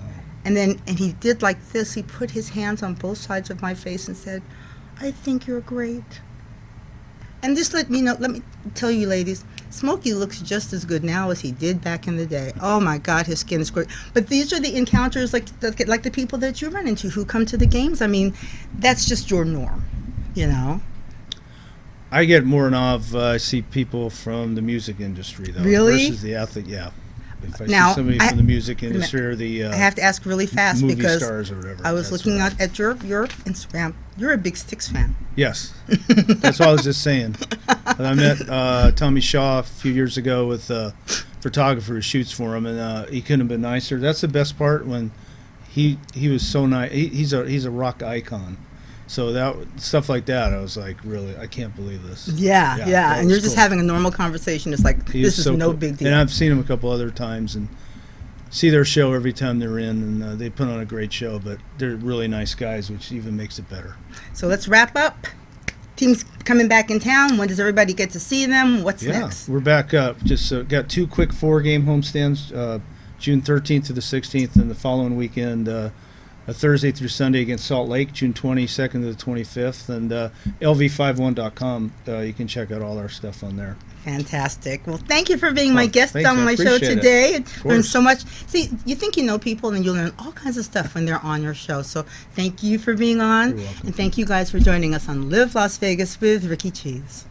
And he did like this. He put his hands on both sides of my face and said, "I think you're great." And just let me tell you, ladies, Smokey looks just as good now as he did back in the day. Oh my God, his skin is great. But these are the encounters like the people that you run into who come to the games. I mean, that's just your norm, I get more of I see people from the music industry though, really? Versus the athlete. Yeah. If I see somebody from the music industry or the I have to ask really fast movie because stars or whatever. I was looking at your Instagram. You're a big Styx fan. Yes, that's what I was just saying. I met Tommy Shaw a few years ago with a photographer who shoots for him, and he couldn't have been nicer. That's the best part, when he was so nice. He's a rock icon. So that stuff like that, I was like, really, I can't believe this. Yeah. And you're just having a normal conversation. It's like, this is no big deal. And I've seen him a couple other times and see their show every time they're in, and they put on a great show. But they're really nice guys, which even makes it better. So let's wrap up. Teams coming back in town. When does everybody get to see them? What's next? We're back up. Just got 2 quick 4-game homestands, June 13th to the 16th, and the following weekend. A Thursday through Sunday against Salt Lake, June 22nd to the 25th, and LV51.com. You can check out all our stuff on there. Fantastic. Well, thank you for being my guest on my show today. Learned so much. See, you think you know people, and you learn all kinds of stuff when they're on your show. So thank you for being on, You're welcome. And thank you guys for joining us on Live Las Vegas with Rikki Cheese.